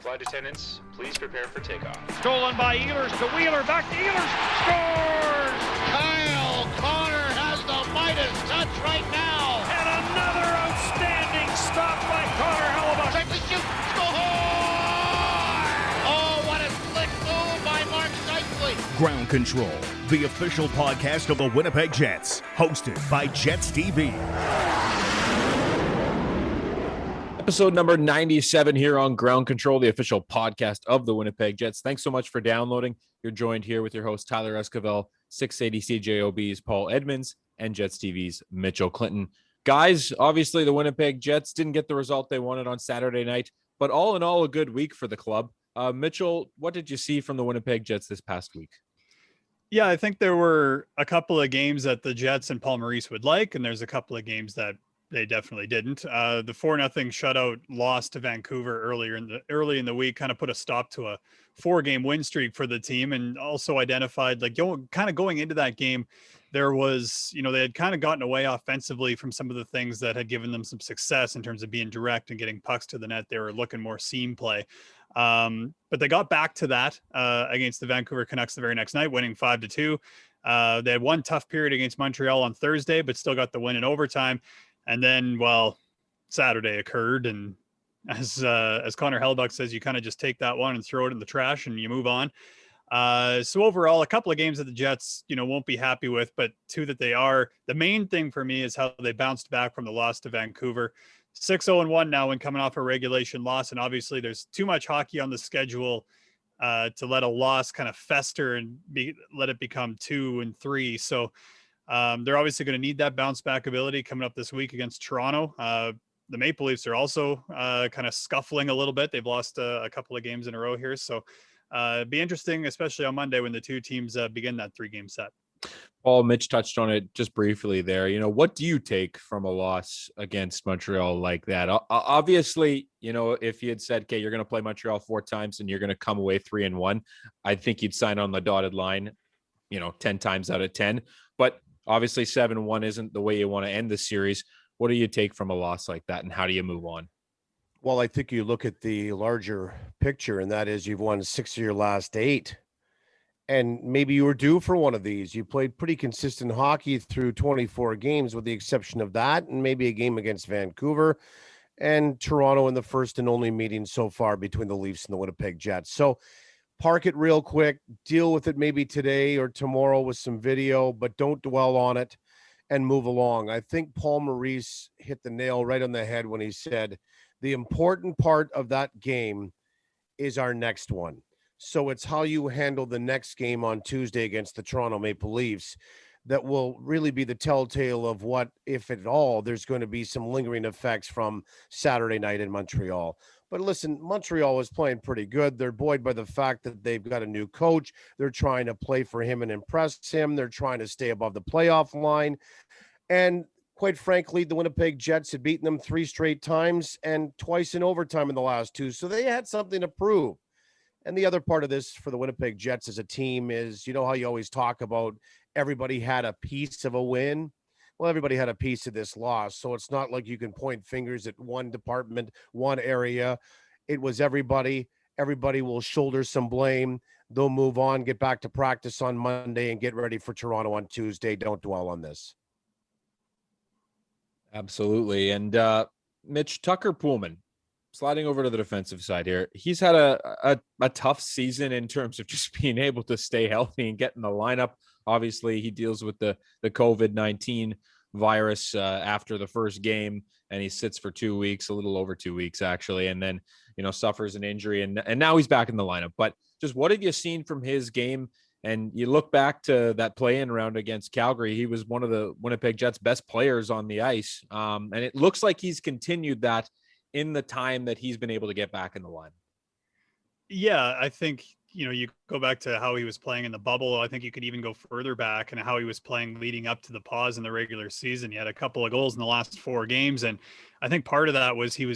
flight attendants, please prepare for takeoff. Stolen by Ehlers to Wheeler, back to Ehlers, scores! Kyle Connor has the Midas touch right now. And another outstanding stop by Connor Hellebuyck. Check the shoot, score! Oh, what a slick move by Mark Scheifele. Ground Control, the official podcast of the Winnipeg Jets, hosted by Jets TV. Episode number 97 here on Ground Control, the official podcast of the Winnipeg Jets. Thanks so much for downloading. You're joined here with your host, Tyler Esquivel, 680 CJOB's Paul Edmonds, and Jets TV's Mitchell Clinton. Guys, obviously the Winnipeg Jets didn't get the result they wanted on Saturday night, but all in all, a good week for the club. Mitchell, what did you see from the Winnipeg Jets this past week? Yeah, I think there were a couple of games that the Jets and Paul Maurice would like, and there's a couple of games that they definitely didn't. The 4-0 shutout loss to Vancouver early in the week kind of put a stop to a 4-game win streak for the team, and also identified going into that game, there was, they had kind of gotten away offensively from some of the things that had given them some success in terms of being direct and getting pucks to the net. They were looking more seam play. But they got back to that against the Vancouver Canucks the very next night, winning 5-2. They had one tough period against Montreal on Thursday, but still got the win in overtime. And then, Saturday occurred, and as Connor Hellebuyck says, you kind of just take that one and throw it in the trash and you move on. So overall, a couple of games that the Jets, won't be happy with, but two that they are. The main thing for me is how they bounced back from the loss to Vancouver. 6-0-1 now when coming off a regulation loss, and obviously there's too much hockey on the schedule to let a loss kind of fester and let it become 2 and 3. So they're obviously going to need that bounce back ability coming up this week against Toronto. The Maple Leafs are also kind of scuffling a little bit. They've lost a couple of games in a row here. So it'd be interesting, especially on Monday when the two teams begin that 3-game set. Paul, Mitch touched on it just briefly there. What do you take from a loss against Montreal like that? Obviously, if you had said, okay, you're going to play Montreal 4 times and you're going to come away 3-1, I think you'd sign on the dotted line, 10 times out of 10. But obviously 7-1 isn't the way you want to end the series. What do you take from a loss like that, and how do you move on? Well, I think you look at the larger picture, and that is you've won 6 of your last 8. And maybe you were due for one of these. You played pretty consistent hockey through 24 games, with the exception of that, and maybe a game against Vancouver and Toronto in the first and only meeting so far between the Leafs and the Winnipeg Jets. So park it real quick, deal with it maybe today or tomorrow with some video, but don't dwell on it and move along. I think Paul Maurice hit the nail right on the head when he said the important part of that game is our next one. So it's how you handle the next game on Tuesday against the Toronto Maple Leafs that will really be the telltale of what, if at all, there's going to be some lingering effects from Saturday night in Montreal. But listen, Montreal is playing pretty good. They're buoyed by the fact that they've got a new coach. They're trying to play for him and impress him. They're trying to stay above the playoff line. And quite frankly, the Winnipeg Jets had beaten them 3 straight times and twice in overtime in the last 2. So they had something to prove. And the other part of this for the Winnipeg Jets as a team is, how you always talk about everybody had a piece of a win. Well, everybody had a piece of this loss. So it's not like you can point fingers at one department, one area. It was everybody. Everybody will shoulder some blame. They'll move on, get back to practice on Monday, and get ready for Toronto on Tuesday. Don't dwell on this. Absolutely. And Mitch, Tucker Poolman, sliding over to the defensive side here. He's had a tough season in terms of just being able to stay healthy and get in the lineup. Obviously, he deals with the COVID-19 virus after the first game, and he sits for 2 weeks, a little over 2 weeks actually, and then suffers an injury, and now he's back in the lineup. But just what have you seen from his game? And you look back to that play-in round against Calgary, he was one of the Winnipeg Jets' best players on the ice, and it looks like he's continued that in the time that he's been able to get back in the line. Yeah, I think, you go back to how he was playing in the bubble. I think you could even go further back and how he was playing leading up to the pause in the regular season. He had a couple of goals in the last 4 games. And I think part of that was he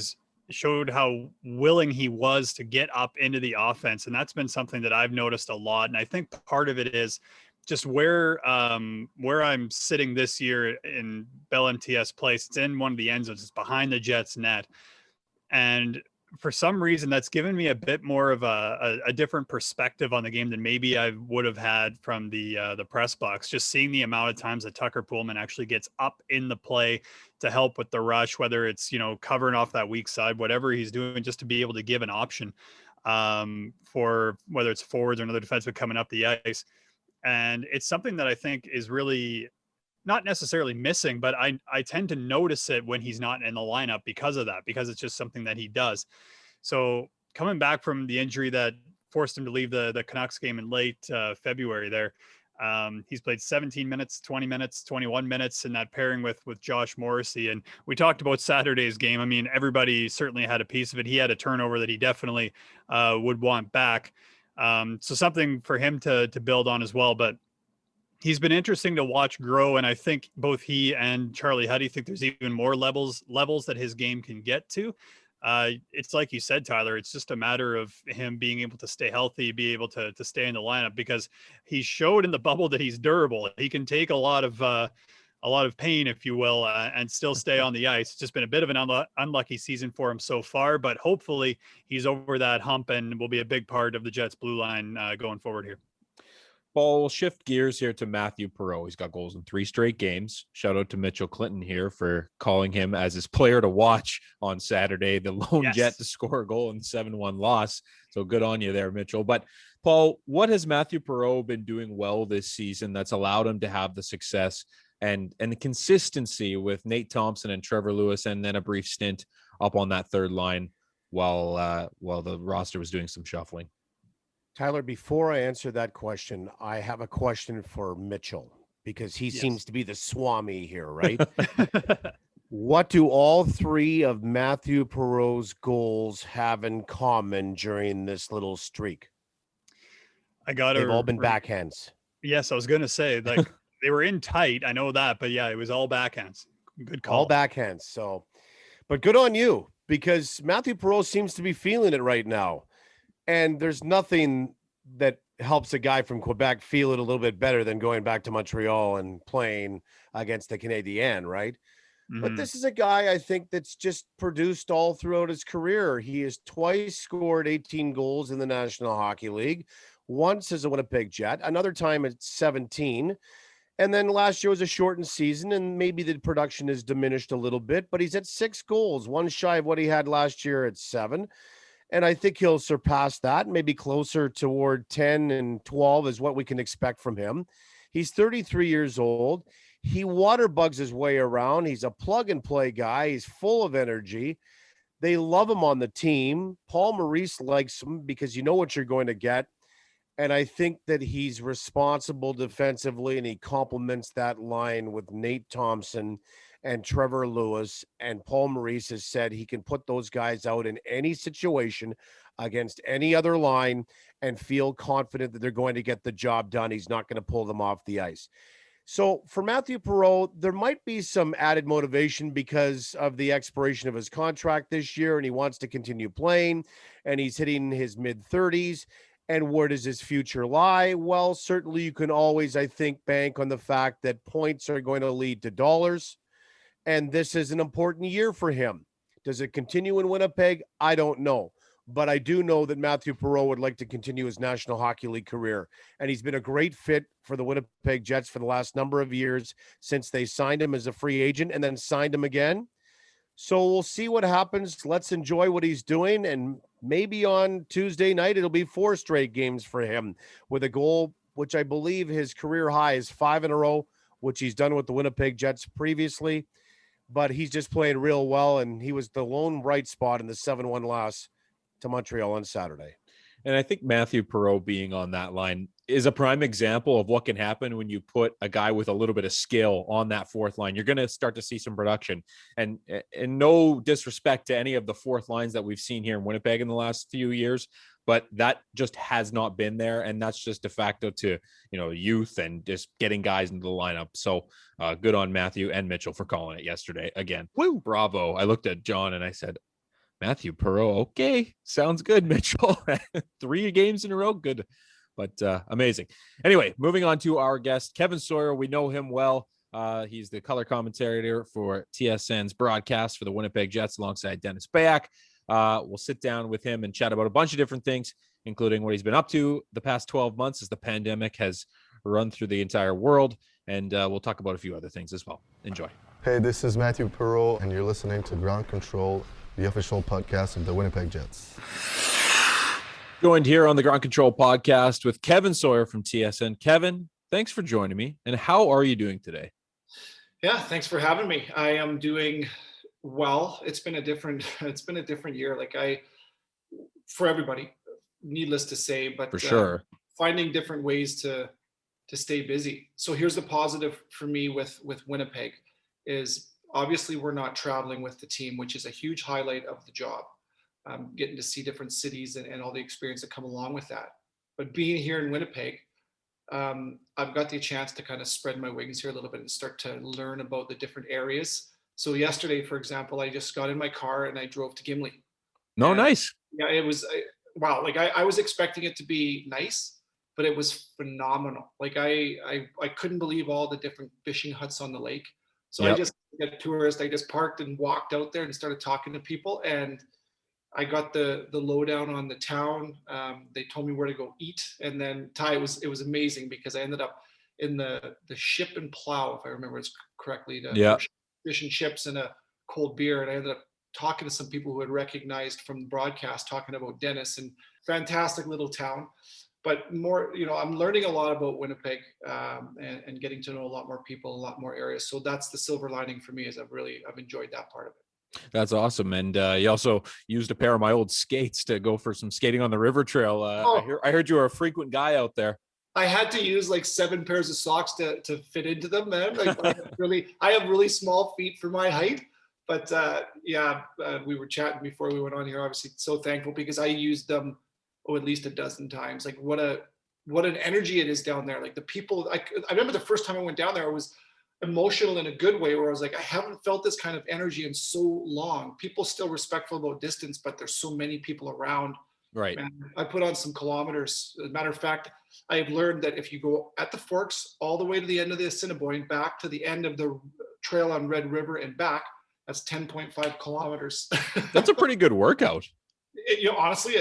showed how willing he was to get up into the offense. And that's been something that I've noticed a lot. And I think part of it is just where I'm sitting this year in Bell MTS Place. It's in one of the end zones. It's behind the Jets net. And for some reason, that's given me a bit more of a different perspective on the game than maybe I would have had from the press box. Just seeing the amount of times that Tucker Poolman actually gets up in the play to help with the rush, whether it's, covering off that weak side, whatever he's doing, just to be able to give an option for whether it's forwards or another defenseman coming up the ice. And it's something that I think is really not necessarily missing, but I tend to notice it when he's not in the lineup because of that, because it's just something that he does. So coming back from the injury that forced him to leave the Canucks game in late February there, he's played 17 minutes, 20 minutes, 21 minutes in that pairing with Josh Morrissey. And we talked about Saturday's game. I mean, everybody certainly had a piece of it. He had a turnover that he definitely would want back. So something for him to build on as well. But he's been interesting to watch grow. And I think both he and Charlie Huddy think there's even more levels that his game can get to. It's like you said, Tyler, it's just a matter of him being able to stay healthy, be able to stay in the lineup, because he showed in the bubble that he's durable. He can take a lot of pain, if you will, and still stay on the ice. It's just been a bit of an unlucky season for him so far, but hopefully he's over that hump and will be a big part of the Jets blue line going forward here. Paul, we'll shift gears here to Mathieu Perreault. He's got goals in 3 straight games. Shout out to Mitchell Clinton here for calling him as his player to watch on Saturday, the lone Jet to score a goal in the 7-1 loss. So good on you there, Mitchell. But Paul, what has Mathieu Perreault been doing well this season that's allowed him to have the success and the consistency with Nate Thompson and Trevor Lewis, and then a brief stint up on that third line while the roster was doing some shuffling? Tyler, before I answer that question, I have a question for Mitchell, because he seems to be the Swami here, right? What do all 3 of Mathieu Perreault's goals have in common during this little streak? They've all been backhands. Yes, I was going to say, like, they were in tight. I know that, but yeah, it was all backhands. Good call. All backhands. So, but good on you, because Mathieu Perreault seems to be feeling it right now. And there's nothing that helps a guy from Quebec feel it a little bit better than going back to Montreal and playing against the Canadiens, right? Mm-hmm. But this is a guy, I think, that's just produced all throughout his career. He has twice scored 18 goals in the National Hockey League, once as a Winnipeg Jet, another time at 17. And then last year was a shortened season, and maybe the production has diminished a little bit, but he's at 6 goals, one shy of what he had last year at 7. And I think he'll surpass that, maybe closer toward 10 and 12 is what we can expect from him. He's 33 years old. He water bugs his way around. He's a plug and play guy. He's full of energy. They love him on the team. Paul Maurice likes him because you know what you're going to get. And I think that he's responsible defensively, and he complements that line with Nate Thompson and Trevor Lewis. And Paul Maurice has said he can put those guys out in any situation against any other line and feel confident that they're going to get the job done. He's not going to pull them off the ice. So for Mathieu Perreault, there might be some added motivation because of the expiration of his contract this year, and he wants to continue playing, and he's hitting his mid-30s. And where does his future lie? Well, certainly you can always, I think, bank on the fact that points are going to lead to dollars. And this is an important year for him. Does it continue in Winnipeg? I don't know. But I do know that Mathieu Perreault would like to continue his National Hockey League career. And he's been a great fit for the Winnipeg Jets for the last number of years since they signed him as a free agent and then signed him again. So we'll see what happens. Let's enjoy what he's doing. And maybe on Tuesday night, it'll be 4 straight games for him with a goal, which I believe his career high is 5 in a row, which he's done with the Winnipeg Jets previously. But he's just playing real well, and he was the lone bright spot in the 7-1 loss to Montreal on Saturday. And I think Mathieu Perreault being on that line is a prime example of what can happen when you put a guy with a little bit of skill on that fourth line. You're going to start to see some production. And no disrespect to any of the fourth lines that we've seen here in Winnipeg in the last few years, but that just has not been there. And that's just de facto to, youth and just getting guys into the lineup. So good on Mathieu and Mitchell for calling it yesterday. Again, woo, bravo. I looked at John and I said, Mathieu Perreault, okay, sounds good, Mitchell. 3 games in a row, good, but amazing. Anyway, moving on to our guest, Kevin Sawyer. We know him well. He's the color commentator for TSN's broadcast for the Winnipeg Jets alongside Denis. We'll sit down with him and chat about a bunch of different things, including what he's been up to the past 12 months as the pandemic has run through the entire world. And we'll talk about a few other things as well. Enjoy. Hey, this is Mathieu Perreault, and you're listening to Ground Control, the official podcast of the Winnipeg Jets. Joined here on the Ground Control podcast with Kevin Sawyer from TSN. Kevin, thanks for joining me. And how are you doing today? Yeah, thanks for having me. I am doing well. It's been a different year. For everybody, needless to say, but for sure, finding different ways to stay busy. So here's the positive for me with Winnipeg is obviously we're not traveling with the team, which is a huge highlight of the job. Getting to see different cities and all the experience that come along with that. But being here in Winnipeg, I've got the chance to kind of spread my wings here a little bit and start to learn about the different areas. So yesterday, for example, I just got in my car and I drove to Gimli. No, nice. Yeah, it was wow. I was expecting it to be nice, but it was phenomenal. I couldn't believe all the different fishing huts on the lake. So I just, a tourist, I just parked and walked out there and started talking to people, and I got the lowdown on the town. They told me where to go eat, and then it was amazing because I ended up in the Ship and Plow, if I remember it correctly. Fish and chips and a cold beer, and I ended up talking to some people who had recognized from the broadcast, talking about Denis, and fantastic little town. But more, I'm learning a lot about Winnipeg and getting to know a lot more people, a lot more areas. So that's the silver lining for me, is I've enjoyed that part of it. That's awesome. And you also used a pair of my old skates to go for some skating on the river trail. I heard you were a frequent guy out there. I had to use 7 pairs of socks to fit into them, man. I have really small feet for my height. But we were chatting before we went on here. Obviously, so thankful because I used them at least a dozen times. What an energy it is down there. The people. I remember the first time I went down there, I was emotional in a good way, where I was like, I haven't felt this kind of energy in so long. People still respectful about distance, but there's so many people around. Right. Man, I put on some kilometers. As a matter of fact, I have learned that if you go at the Forks all the way to the end of the Assiniboine, back to the end of the trail on Red River and back, that's 10.5 kilometers. That's a pretty good workout. Honestly,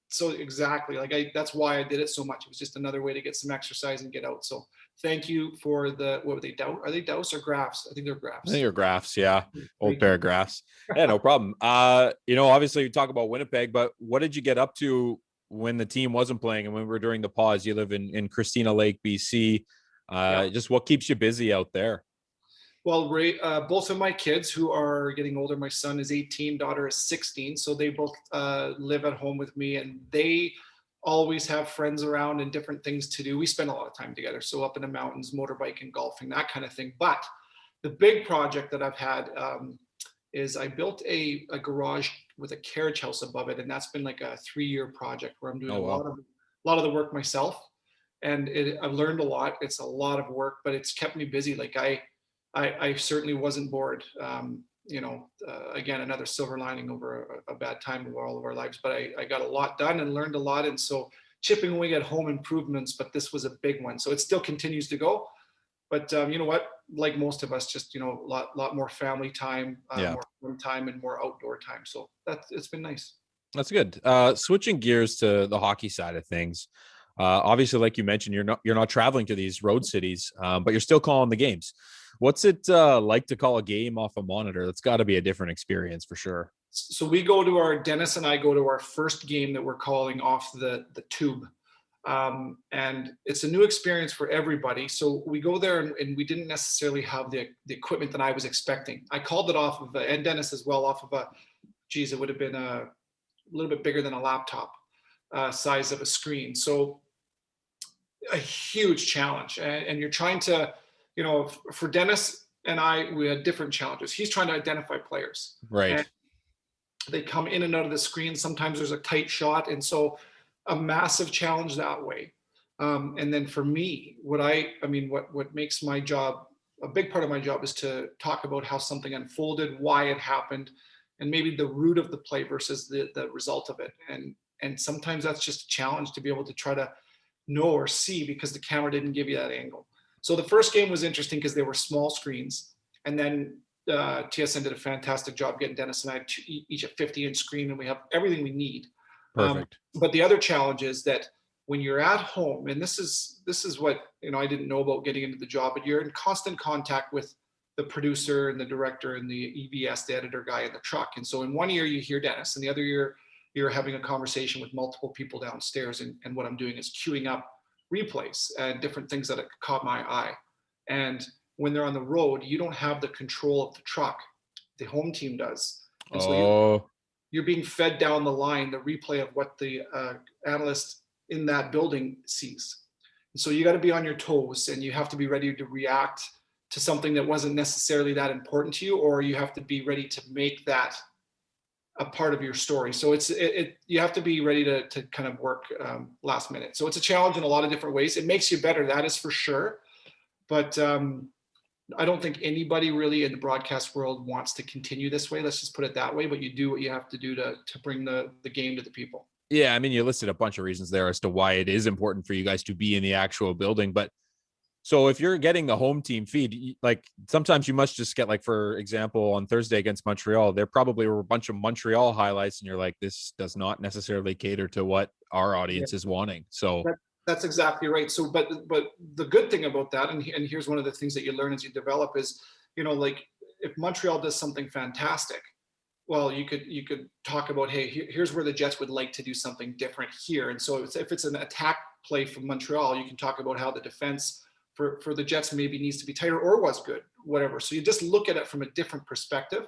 so exactly. That's why I did it so much. It was just another way to get some exercise and get out. So thank you for what were they? Are they Douse or Graphs? I think they're Graphs. I think they're Graphs. Yeah. Old pair of Graphs. Yeah, no problem. Obviously you talk about Winnipeg, but what did you get up to when the team wasn't playing and when we were during the pause? You live in Christina Lake, BC. Just what keeps you busy out there? Well, Ray, both of my kids who are getting older, my son is 18, daughter is 16. So they both live at home with me, and they always have friends around and different things to do. We spend a lot of time together. So up in the mountains, motorbiking, golfing, that kind of thing. But the big project that I've had is I built a garage with a carriage house above it. And that's been a 3-year project where I'm doing a lot of the work myself. And I've learned a lot. It's a lot of work, but it's kept me busy. I certainly wasn't bored. Again, another silver lining over a bad time of all of our lives, but I got a lot done and learned a lot. And so chipping away at home improvements, but this was a big one. So it still continues to go. But you know what, like most of us, just, a lot more family time, more home time and more outdoor time. So it's been nice. That's good. Switching gears to the hockey side of things. Obviously, like you mentioned, you're not traveling to these road cities, but you're still calling the games. What's it like to call a game off a monitor? That's got to be a different experience for sure. So Denis and I go to our first game that we're calling off the tube. And it's a new experience for everybody. So we go there and we didn't necessarily have the equipment that I was expecting. I called it off of, and Denis as well, off of it would have been a little bit bigger than a laptop size of a screen. So a huge challenge. And you're trying to, for Denis and I, we had different challenges. He's trying to identify players. Right. And they come in and out of the screen. Sometimes there's a tight shot. And so a massive challenge that way. And then for me, what makes my job, a big part of my job is to talk about how something unfolded, why it happened, and maybe the root of the play versus the result of it. And sometimes that's just a challenge to be able to try to know or see because the camera didn't give you that angle. So the first game was interesting because they were small screens. And then TSN did a fantastic job getting Denis and I each a 50-inch screen, and we have everything we need. Perfect. But the other challenge is that when you're at home, and this is what, I didn't know about getting into the job, but you're in constant contact with the producer and the director and the EBS, the editor guy in the truck. And so in one ear you hear Denis, and the other ear you're having a conversation with multiple people downstairs. And what I'm doing is queuing up replays and different things that caught my eye. And when they're on the road, you don't have the control of the truck. The home team does. And so you're being fed down the line, the replay of what the analyst in that building sees. And so you got to be on your toes, and you have to be ready to react to something that wasn't necessarily that important to you, or you have to be ready to make that a part of your story. So you have to be ready to kind of work last minute. So it's a challenge in a lot of different ways. It makes you better, that is for sure. But I don't think anybody really in the broadcast world wants to continue this way. Let's just put it that way. But you do what you have to do to bring the game to the people. Yeah, I mean, you listed a bunch of reasons there as to why it is important for you guys to be in the actual building. But so if you're getting the home team feed, like sometimes you must just get, like, for example, on Thursday against Montreal, there probably were a bunch of Montreal highlights, and you're like, this does not necessarily cater to what our audience is wanting. So that's exactly right. So, but the good thing about that, and here's one of the things that you learn as you develop is, like if Montreal does something fantastic, well, you could talk about, hey, here's where the Jets would like to do something different here. And so if it's an attack play from Montreal, you can talk about how the defense for the Jets maybe needs to be tighter or was good, whatever. So you just look at it from a different perspective,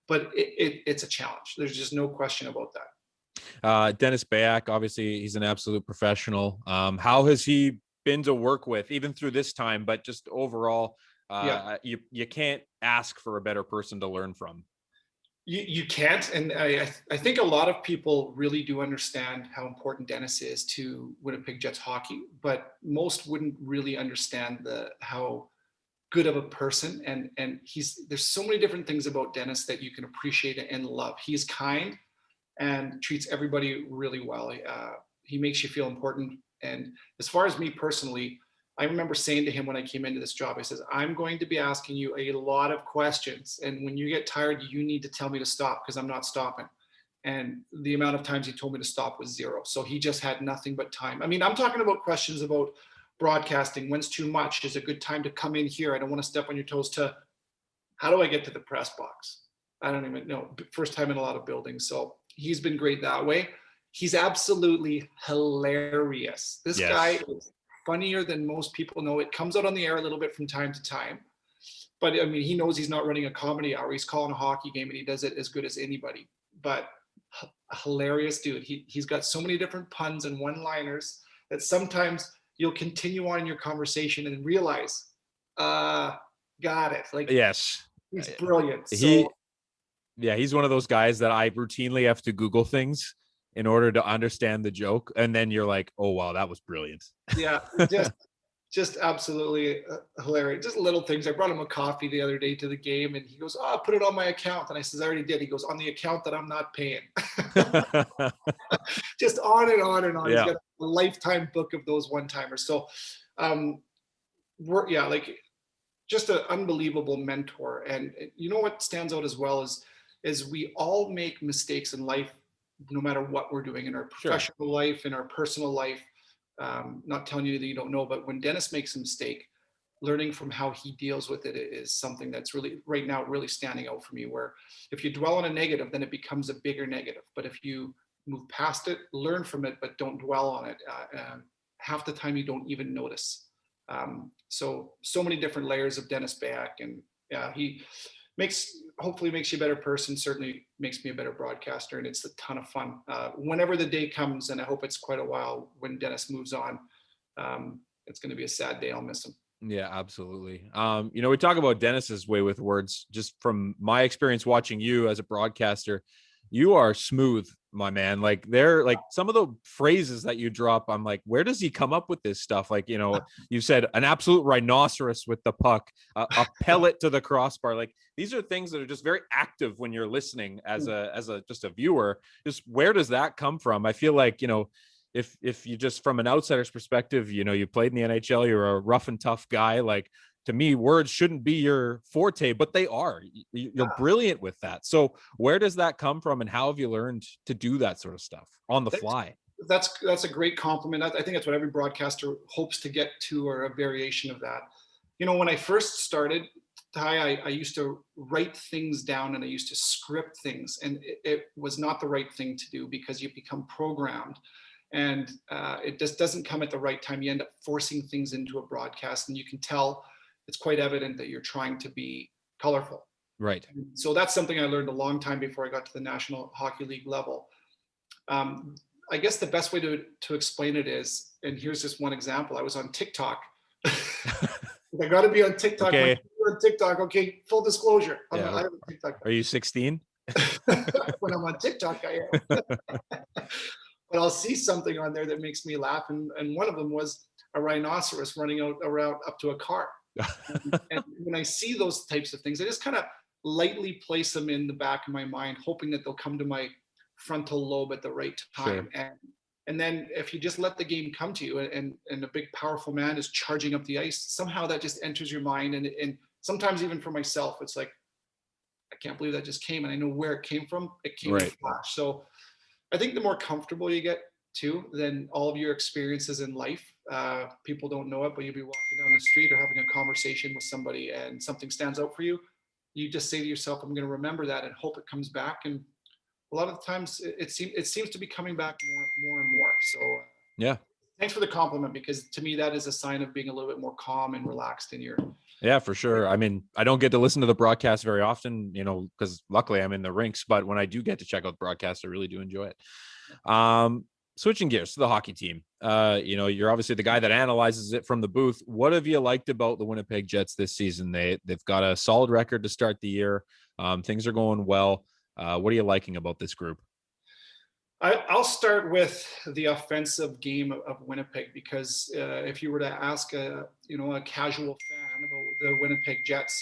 but it's a challenge. There's just no question about that. Denis Bayak, obviously he's an absolute professional. How has he been to work with, even through this time, but just overall, you can't ask for a better person to learn from. You can't, and I think a lot of people really do understand how important Denis is to Winnipeg Jets hockey, but most wouldn't really understand how good of a person, and there's so many different things about Denis that you can appreciate and love. He's kind and treats everybody really well. He makes you feel important. And as far as me personally, I remember saying to him when I came into this job, I says, I'm going to be asking you a lot of questions. And when you get tired, you need to tell me to stop, because I'm not stopping. And the amount of times he told me to stop was zero. So he just had nothing but time. I mean, I'm talking about questions about broadcasting. When's too much? Is a good time to come in here? I don't want to step on your toes. To how do I get to the press box? I don't even know. First time in a lot of buildings. So he's been great that way. He's absolutely hilarious. This guy is funnier than most people know. It comes out on the air a little bit from time to time, but I mean, he knows he's not running a comedy hour. He's calling a hockey game, and he does it as good as anybody. But a hilarious dude. He's got so many different puns and one-liners that sometimes you'll continue on in your conversation and realize, got it. Like, yes, he's brilliant. He's one of those guys that I routinely have to Google things in order to understand the joke. And then you're like, oh, wow, that was brilliant. Yeah, just absolutely hilarious. Just little things. I brought him a coffee the other day to the game, and he goes, oh, put it on my account. And I says, I already did. He goes, on the account that I'm not paying. Just on and on and on. Yeah. He's got a lifetime book of those one-timers. So just an unbelievable mentor. And you know what stands out as well is we all make mistakes in life, no matter what we're doing in our professional life, in our personal life. Not telling you that you don't know, but when Denis makes a mistake, learning from how he deals with it is something that's really right now really standing out for me, where if you dwell on a negative, then it becomes a bigger negative. But if you move past it, learn from it, but don't dwell on it, half the time you don't even notice. So many different layers of Denis Bayak, and he hopefully makes you a better person, certainly makes me a better broadcaster, and it's a ton of fun. Whenever the day comes, and I hope it's quite a while, when Denis moves on, it's going to be a sad day. I'll miss him. Yeah, absolutely. We talk about Denis's way with words. Just from my experience watching you as a broadcaster, you are smooth, my man. Like, they're like some of the phrases that you drop, I'm like, where does he come up with this stuff? Like, you said an absolute rhinoceros with the puck, a pellet to the crossbar. Like, these are things that are just very active when you're listening as just a viewer. Just where does that come from? I feel like, if you just, from an outsider's perspective, you played in the NHL, you're a rough and tough guy. Like, to me, words shouldn't be your forte, but they are. You're brilliant with that. So where does that come from, and how have you learned to do that sort of stuff on the fly? That's a great compliment. I think that's what every broadcaster hopes to get to, or a variation of that. You know, when I first started, Ty, I used to write things down and I used to script things, and it was not the right thing to do, because you become programmed, and it just doesn't come at the right time. You end up forcing things into a broadcast, and you can tell it's quite evident that you're trying to be colorful. Right. So that's something I learned a long time before I got to the National Hockey League level. I guess the best way to explain it is, and here's just one example. I was on TikTok. I got to be on TikTok. Okay. On TikTok. Okay. Full disclosure. I have a TikTok. Are you 16? When I'm on TikTok, I am. But I'll see something on there that makes me laugh. And one of them was a rhinoceros running around up to a car. And when I see those types of things, I just kind of lightly place them in the back of my mind, hoping that they'll come to my frontal lobe at the right time. Sure. And then if you just let the game come to you, and a big powerful man is charging up the ice, somehow that just enters your mind. And sometimes even for myself, it's like, I can't believe that just came, and I know where it came from. It came in a flash. So I think the more comfortable you get too, then all of your experiences in life, people don't know it, but you'll be walking down the street or having a conversation with somebody and something stands out for you. You just say to yourself, I'm going to remember that and hope it comes back. And a lot of the times it seems to be coming back more and more. So yeah, thanks for the compliment, because to me, that is a sign of being a little bit more calm and relaxed in your. Yeah, for sure. I mean, I don't get to listen to the broadcast very often, you know, because luckily I'm in the rinks, but when I do get to check out the broadcast, I really do enjoy it. Switching gears to the hockey team, you know, you're obviously the guy that analyzes it from the booth. What have you liked about the Winnipeg Jets this season? They've got a solid record to start the year. Things are going well. What are you liking about this group? I'll start with the offensive game of Winnipeg, because if you were to ask a casual fan about the Winnipeg Jets,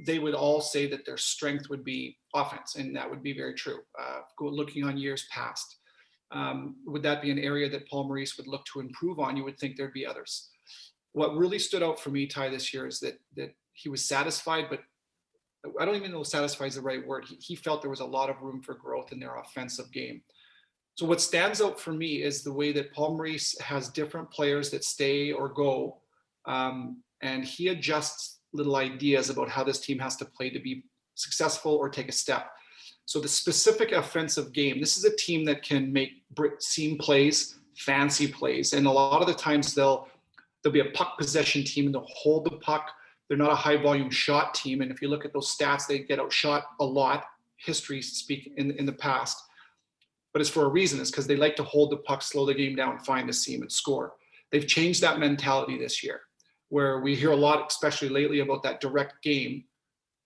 they would all say that their strength would be offense, and that would be very true. Looking on years past, would that be an area that Paul Maurice would look to improve on? You would think there'd be others. What really stood out for me, Ty, this year is that he was satisfied, but I don't even know if satisfied is the right word. He felt there was a lot of room for growth in their offensive game. So what stands out for me is the way that Paul Maurice has different players that stay or go, and he adjusts little ideas about how this team has to play to be successful or take a step. So the specific offensive game, this is a team that can make seam plays, fancy plays, and a lot of the times they'll be a puck possession team and they'll hold the puck. They're not a high volume shot team, and if you look at those stats, they get outshot a lot, history speak in the past. But it's for a reason. It's because they like to hold the puck, slow the game down, find the seam, and score. They've changed that mentality this year, where we hear a lot, especially lately, about that direct game.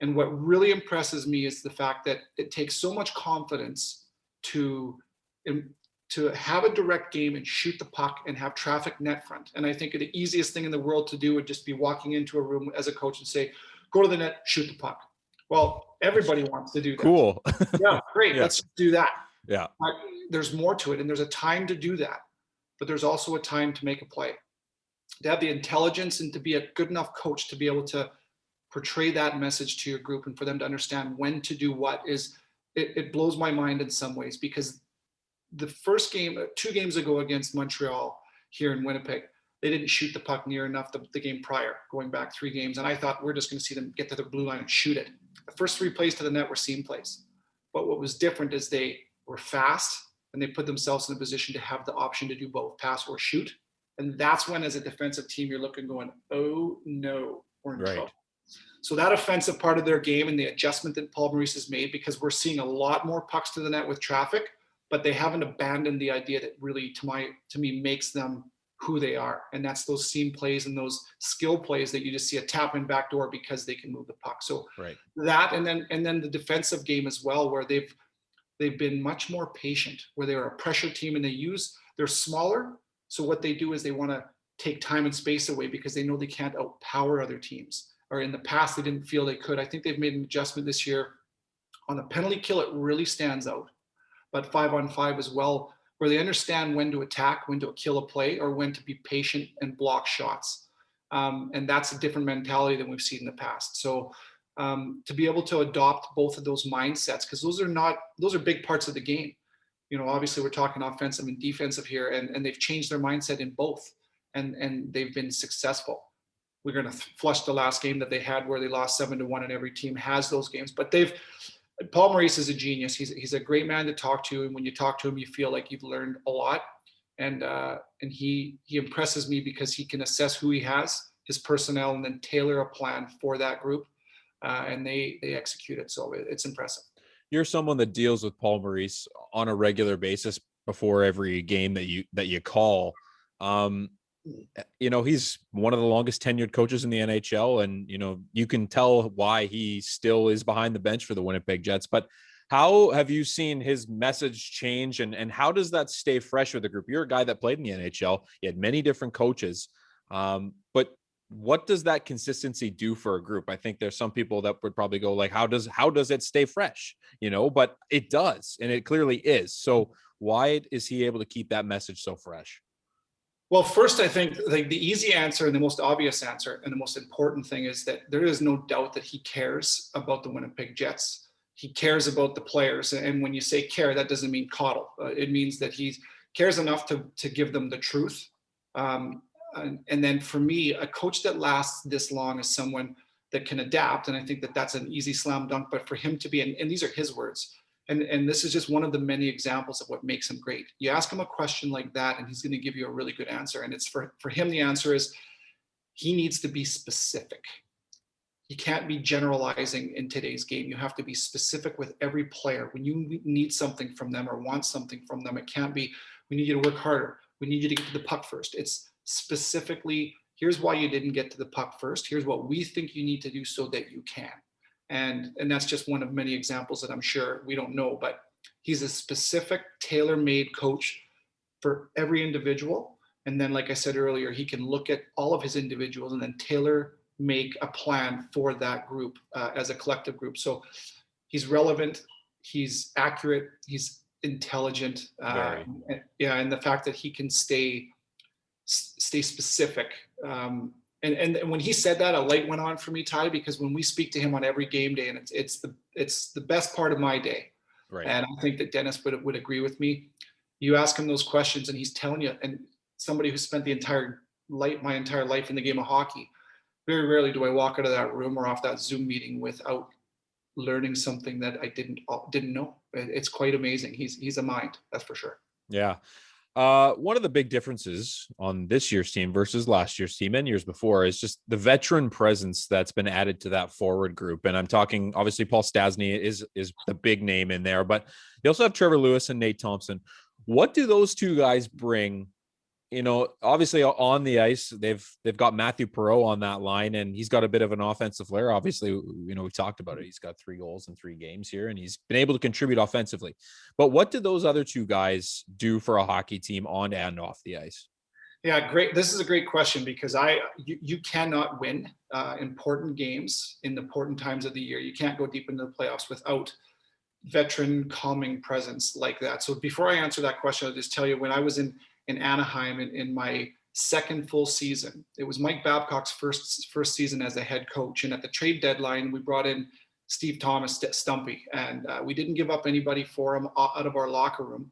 And what really impresses me is the fact that it takes so much confidence to have a direct game and shoot the puck and have traffic net front. And I think the easiest thing in the world to do would just be walking into a room as a coach and say, go to the net, shoot the puck. Well, everybody wants to do that. Cool. Yeah, great. Yeah. Let's do that. Yeah. There's more to it, and there's a time to do that, but there's also a time to make a play, to have the intelligence and to be a good enough coach to be able to portray that message to your group and for them to understand when to do what is. It blows my mind in some ways, because the first game, 2 games ago against Montreal here in Winnipeg, they didn't shoot the puck near enough the game prior, going back 3 games. And I thought, we're just going to see them get to the blue line and shoot it. The first 3 plays to the net were seam plays. But what was different is they were fast, and they put themselves in a position to have the option to do both, pass or shoot. And that's when, as a defensive team, you're looking going, oh no, we're in trouble. So that offensive part of their game and the adjustment that Paul Maurice has made, because we're seeing a lot more pucks to the net with traffic, but they haven't abandoned the idea that really, to me, makes them who they are. And that's those seam plays and those skill plays that you just see a tap in back door because they can move the puck. So that, and then the defensive game as well, where they've been much more patient, where they're a pressure team and they're smaller. So what they do is they want to take time and space away because they know they can't outpower other teams. Or in the past, they didn't feel they could. I think they've made an adjustment this year. On the penalty kill, it really stands out. But 5-on-5 as well, where they understand when to attack, when to kill a play, or when to be patient and block shots. And that's a different mentality than we've seen in the past. So to be able to adopt both of those mindsets, because those are big parts of the game. Obviously we're talking offensive and defensive here, and they've changed their mindset in both, and they've been successful. We're going to flush the last game that they had where they lost 7-1, and every team has those games. But Paul Maurice is a genius. He's a great man to talk to, and when you talk to him, you feel like you've learned a lot. And he impresses me because he can assess who he has, his personnel, and then tailor a plan for that group, and they execute it. So it's impressive. You're someone that deals with Paul Maurice on a regular basis before every game that you call. He's one of the longest tenured coaches in the NHL, and you can tell why he still is behind the bench for the Winnipeg Jets. But how have you seen his message change, and how does that stay fresh with the group? You're a guy that played in the NHL. You had many different coaches, but what does that consistency do for a group? I think there's some people that would probably go like, how does it stay fresh? But it does, and it clearly is. So why is he able to keep that message so fresh? Well, first, I think the easy answer and the most obvious answer and the most important thing is that there is no doubt that he cares about the Winnipeg Jets. He cares about the players. And when you say care, that doesn't mean coddle. It means that he cares enough to give them the truth. And then for me, a coach that lasts this long is someone that can adapt. And I think that that's an easy slam dunk. But for him to be, and these are his words, and this is just one of the many examples of what makes him great. You ask him a question like that, and he's going to give you a really good answer. And it's for him, the answer is he needs to be specific. You can't be generalizing in today's game. You have to be specific with every player. When you need something from them or want something from them, it can't be, we need you to work harder. We need you to get to the puck first. It's specifically, here's why you didn't get to the puck first. Here's what we think you need to do so that you can. And that's just one of many examples that I'm sure we don't know, but he's a specific, tailor-made coach for every individual. And then, like I said earlier, he can look at all of his individuals and then make a plan for that group as a collective group. So he's relevant, he's accurate, he's intelligent. And the fact that he can stay specific. And when he said that, a light went on for me, Ty, because when we speak to him on every game day, and it's the best part of my day. Right. And I think that Denis would agree with me. You ask him those questions and he's telling you, and somebody who spent my entire life in the game of hockey, very rarely do I walk out of that room or off that Zoom meeting without learning something that I didn't know. It's quite amazing. He's a mind, that's for sure. Yeah. One of the big differences on this year's team versus last year's team and years before is just the veteran presence that's been added to that forward group. And I'm talking, obviously, Paul Stastny is the big name in there, but you also have Trevor Lewis and Nate Thompson. What do those two guys bring? Obviously on the ice, they've got Mathieu Perreault on that line, and he's got a bit of an offensive flair. Obviously, we've talked about it. He's got 3 goals in 3 games here, and he's been able to contribute offensively. But what do those other two guys do for a hockey team on and off the ice? Yeah, great. This is a great question because you cannot win important games in important times of the year. You can't go deep into the playoffs without veteran calming presence like that. So before I answer that question, I'll just tell you, when I was in Anaheim in my second full season, it was Mike Babcock's first season as a head coach. And at the trade deadline, we brought in Steve Thomas, Stumpy, and we didn't give up anybody for him out of our locker room.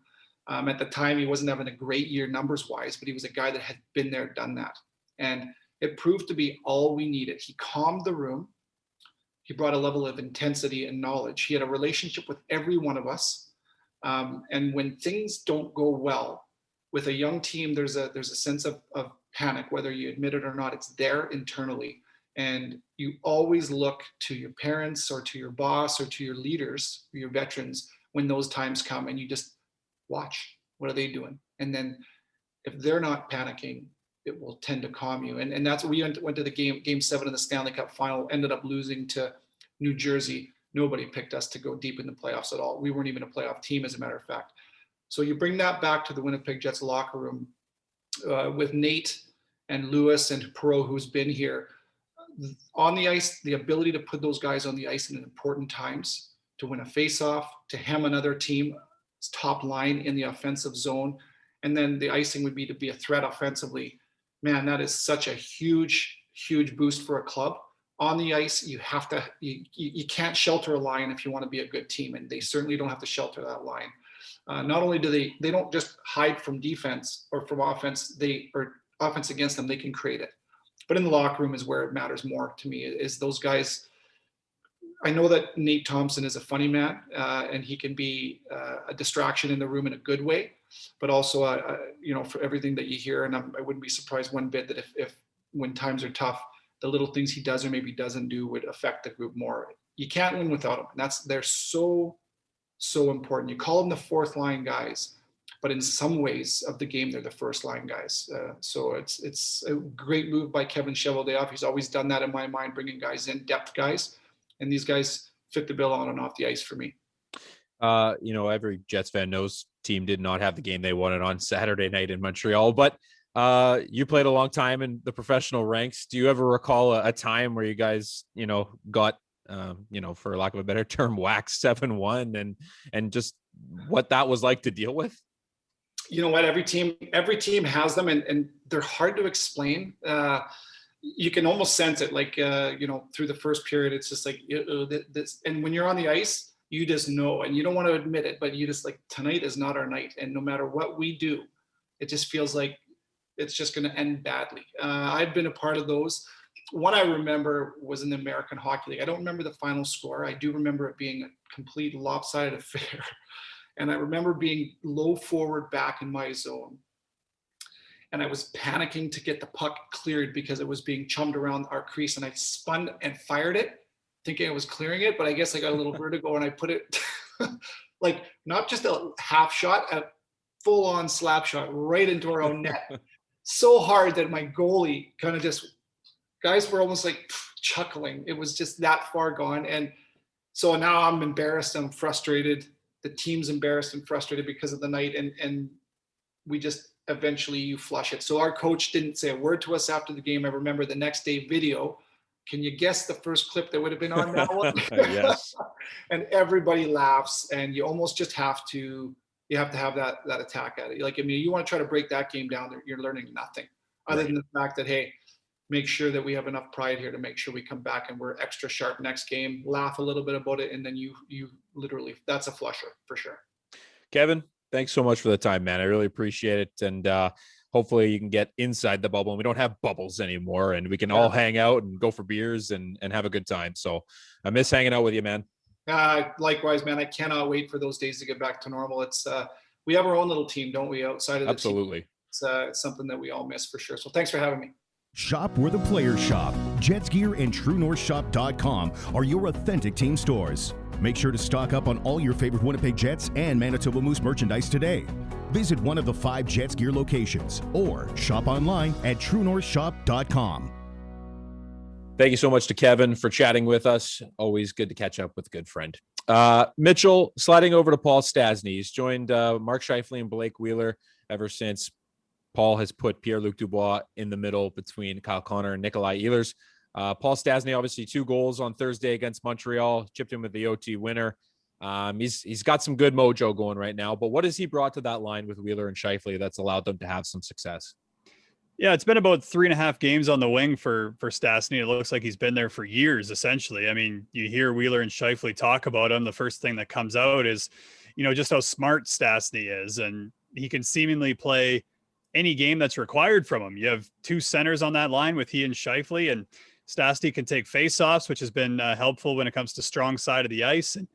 At the time, he wasn't having a great year numbers wise, but he was a guy that had been there, done that. And it proved to be all we needed. He calmed the room. He brought a level of intensity and knowledge. He had a relationship with every one of us. And when things don't go well, with a young team, there's a sense of panic, whether you admit it or not. It's there internally. And you always look to your parents or to your boss or to your leaders, your veterans, when those times come, and you just watch. What are they doing? And then if they're not panicking, it will tend to calm you. And that's what we went to the game 7 of the Stanley Cup final, ended up losing to New Jersey. Nobody picked us to go deep in the playoffs at all. We weren't even a playoff team, as a matter of fact. So you bring that back to the Winnipeg Jets locker room with Nate and Lewis and Perreault, who's been here on the ice, the ability to put those guys on the ice in important times, to win a faceoff, to hem another team's top line in the offensive zone. And then the icing would be to be a threat offensively. Man, that is such a huge, huge boost for a club. On the ice, you can't shelter a line if you want to be a good team, and they certainly don't have to shelter that line. Not only do they don't just hide from defense or from offense, or offense against them, they can create it. But in the locker room is where it matters more to me, is those guys. I know that Nate Thompson is a funny man, and he can be a distraction in the room in a good way, but also, for everything that you hear, and I wouldn't be surprised one bit that if when times are tough, the little things he does or maybe doesn't do would affect the group more. You can't win without them. And they're so important. You call them the fourth line guys, but in some ways of the game, they're the first line guys. So it's a great move by Kevin Cheveldayoff. He's always done that in my mind, bringing guys in, depth guys. And these guys fit the bill on and off the ice for me. Every Jets fan knows team did not have the game they wanted on Saturday night in Montreal, but you played a long time in the professional ranks. Do you ever recall a time where you guys, got, for lack of a better term, waxed 7-1 and just what that was like to deal with? You know what? Every team has them, and they're hard to explain. You can almost sense it, like, through the first period, it's just like this. And when you're on the ice, you just know, and you don't want to admit it, but you just like, tonight is not our night. And no matter what we do, it just feels like it's just going to end badly. I've been a part of those. One I remember was in the American Hockey League. I don't remember the final score. I do remember it being a complete lopsided affair. And I remember being low forward back in my zone. And I was panicking to get the puck cleared because it was being chummed around our crease. And I spun and fired it, thinking I was clearing it. But I guess I got a little vertigo and I put it like not just a half shot, a full-on slap shot right into our own net. So hard that my goalie kind of guys were almost like chuckling. It was just that far gone. And so now I'm embarrassed. I'm frustrated. The team's embarrassed and frustrated because of the night. And we just eventually you flush it. So our coach didn't say a word to us after the game. I remember the next day video. Can you guess the first clip that would have been on that one? Yes. And everybody laughs, and you almost just have to have that attack at it. Like, I mean, you want to try to break that game down, you're learning nothing other than the fact that, hey, make sure that we have enough pride here to make sure we come back and we're extra sharp next game, laugh a little bit about it. And then you literally, that's a flusher for sure. Kevin, thanks so much for the time, man. I really appreciate it. And hopefully you can get inside the bubble and we don't have bubbles anymore and we can all hang out and go for beers and have a good time. So I miss hanging out with you, man. Likewise, man. I cannot wait for those days to get back to normal. It's we have our own little team, don't we? Outside of the Absolutely. Team. It's something that we all miss for sure. So thanks for having me. Shop where the players shop. Jets Gear and TrueNorthShop.com are your authentic team stores. Make sure to stock up on all your favorite Winnipeg Jets and Manitoba Moose merchandise today. Visit one of the 5 Jets Gear locations or shop online at TrueNorthShop.com. Thank you so much to Kevin for chatting with us. Always good to catch up with a good friend. Mitchell, sliding over to Paul Stastny. He's joined Mark Scheifele and Blake Wheeler ever since Paul has put Pierre-Luc Dubois in the middle between Kyle Connor and Nikolai Ehlers. Paul Stastny, obviously 2 goals on Thursday against Montreal, chipped him with the OT winner. He's got some good mojo going right now, but what has he brought to that line with Wheeler and Scheifele that's allowed them to have some success? Yeah, it's been about 3.5 games on the wing for Stastny. It looks like he's been there for years, essentially. I mean, you hear Wheeler and Scheifele talk about him. The first thing that comes out is, just how smart Stastny is, and he can seemingly play any game that's required from him. You have 2 centers on that line with he and Scheifele, and Stastny can take faceoffs, which has been helpful when it comes to strong side of the ice. And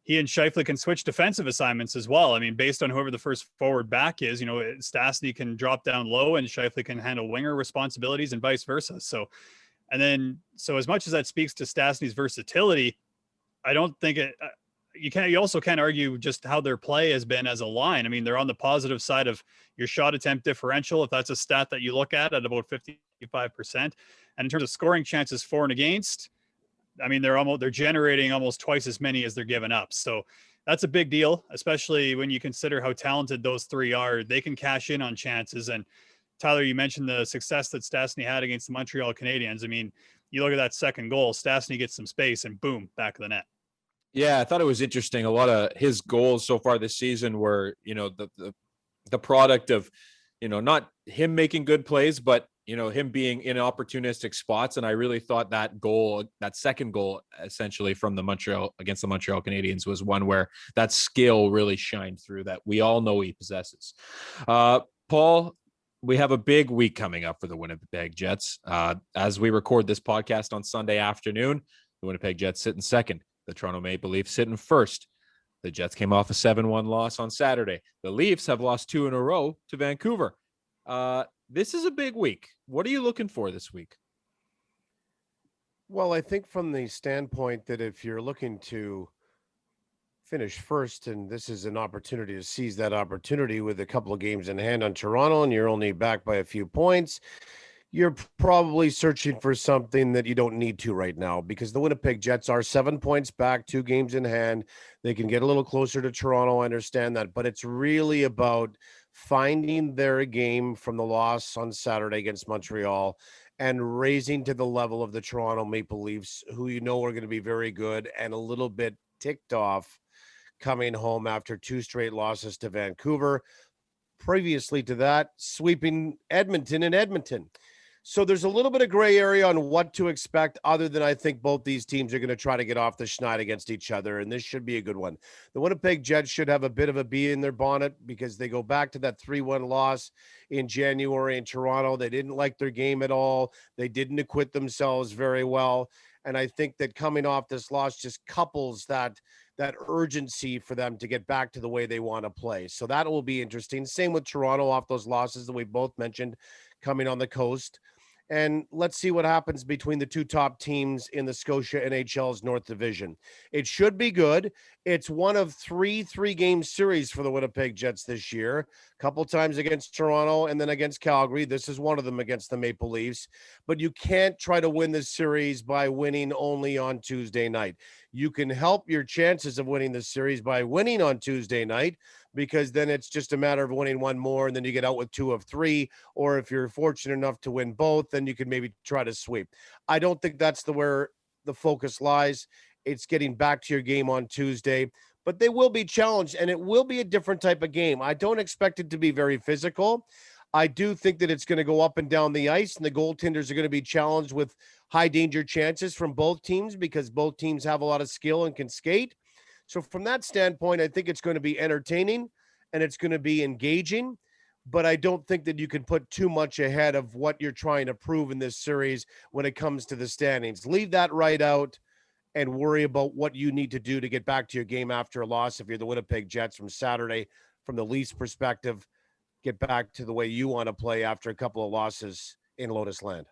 he and Scheifele can switch defensive assignments as well. I mean, based on whoever the first forward back is, Stastny can drop down low and Scheifele can handle winger responsibilities and vice versa. So as much as that speaks to Stastny's versatility, I don't think you also can't argue just how their play has been as a line. I mean, they're on the positive side of your shot attempt differential, if that's a stat that you look at about 55%. And in terms of scoring chances for and against, I mean, they're generating almost twice as many as they're giving up. So that's a big deal, especially when you consider how talented those 3 are. They can cash in on chances. And Tyler, you mentioned the success that Stastny had against the Montreal Canadiens. I mean, you look at that second goal, Stastny gets some space and boom, back of the net. Yeah, I thought it was interesting. A lot of his goals so far this season were, the product of, not him making good plays, but him being in opportunistic spots. And I really thought that second goal, essentially from against the Montreal Canadiens, was one where that skill really shined through that we all know he possesses. Paul, we have a big week coming up for the Winnipeg Jets. As we record this podcast on Sunday afternoon, the Winnipeg Jets sit in second. The Toronto Maple Leafs sit in first. The Jets came off a 7-1 loss on Saturday. The Leafs have lost 2 in a row to Vancouver. This is a big week. What are you looking for this week? Well, I think from the standpoint that if you're looking to finish first, and this is an opportunity to seize that opportunity with a couple of games in hand on Toronto, and you're only back by a few points, you're probably searching for something that you don't need to right now, because the Winnipeg Jets are 7 points back, 2 games in hand. They can get a little closer to Toronto. I understand that, but it's really about finding their game from the loss on Saturday against Montreal and raising to the level of the Toronto Maple Leafs, who are going to be very good and a little bit ticked off coming home after 2 straight losses to Vancouver. Previously to that, sweeping Edmonton in Edmonton. So there's a little bit of gray area on what to expect, other than I think both these teams are going to try to get off the schneid against each other, and this should be a good one. The Winnipeg Jets should have a bit of a bee in their bonnet because they go back to that 3-1 loss in January in Toronto. They didn't like their game at all. They didn't acquit themselves very well. And I think that coming off this loss just couples that urgency for them to get back to the way they want to play. So that will be interesting. Same with Toronto off those losses that we both mentioned coming on the coast. And let's see what happens between the 2 top teams in the Scotia NHL's North Division. It should be good. It's one of 3 3-game series for the Winnipeg Jets this year. A couple times against Toronto and then against Calgary. This is one of them against the Maple Leafs. But you can't try to win this series by winning only on Tuesday night. You can help your chances of winning this series by winning on Tuesday night, because then it's just a matter of winning one more and then you get out with 2 of 3. Or if you're fortunate enough to win both, then you can maybe try to sweep. I don't think that's where the focus lies. It's getting back to your game on Tuesday, but they will be challenged, and it will be a different type of game. I don't expect it to be very physical. I do think that it's going to go up and down the ice, and the goaltenders are going to be challenged with high danger chances from both teams, because both teams have a lot of skill and can skate. So from that standpoint, I think it's going to be entertaining and it's going to be engaging, but I don't think that you can put too much ahead of what you're trying to prove in this series when it comes to the standings. Leave that right out and worry about what you need to do to get back to your game after a loss. If you're the Winnipeg Jets from Saturday, from the Leafs perspective, get back to the way you want to play after a couple of losses in Lotus Land.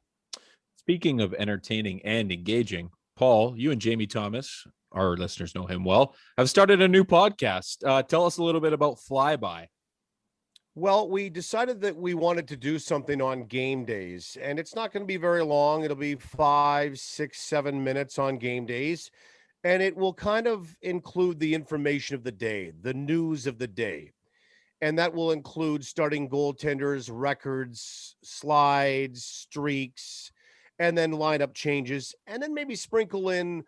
Speaking of entertaining and engaging, Paul, you and Jamie Thomas, our listeners know him well, have started a new podcast. Tell us a little bit about Flyby. Well, we decided that we wanted to do something on game days, and it's not going to be very long. It'll be 5, 6, 7 minutes on game days, and it will kind of include the information of the day, the news of the day. And that will include starting goaltenders, records, slides, streaks, and then lineup changes, and then maybe sprinkle in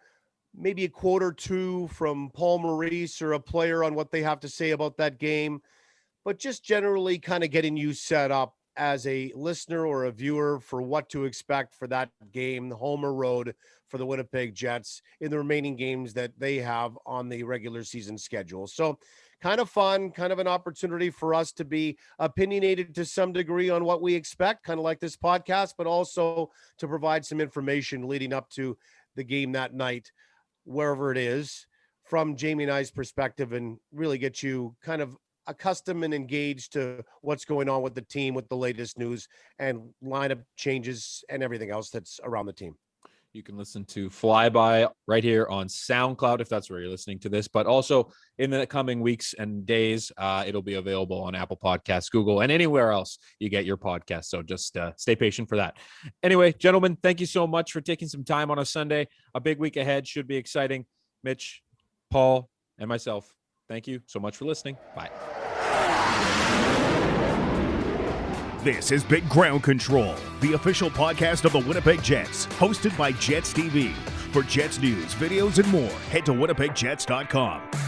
maybe a quote or 2 from Paul Maurice or a player on what they have to say about that game, but just generally kind of getting you set up as a listener or a viewer for what to expect for that game, home or road, for the Winnipeg Jets in the remaining games that they have on the regular season schedule. So kind of fun, kind of an opportunity for us to be opinionated to some degree on what we expect, kind of like this podcast, but also to provide some information leading up to the game that night, wherever it is, from Jamie and I's perspective, and really get you kind of accustomed and engaged to what's going on with the team, with the latest news and lineup changes and everything else that's around the team. You can listen to Flyby right here on SoundCloud, if that's where you're listening to this, but also in the coming weeks and days, it'll be available on Apple Podcasts, Google, and anywhere else you get your podcast. So just stay patient for that. Anyway, gentlemen, thank you so much for taking some time on a Sunday. A big week ahead, should be exciting. Mitch, Paul, and myself, thank you so much for listening. Bye. This is Big Ground Control, the official podcast of the Winnipeg Jets, hosted by Jets TV. For Jets news, videos, and more, head to winnipegjets.com.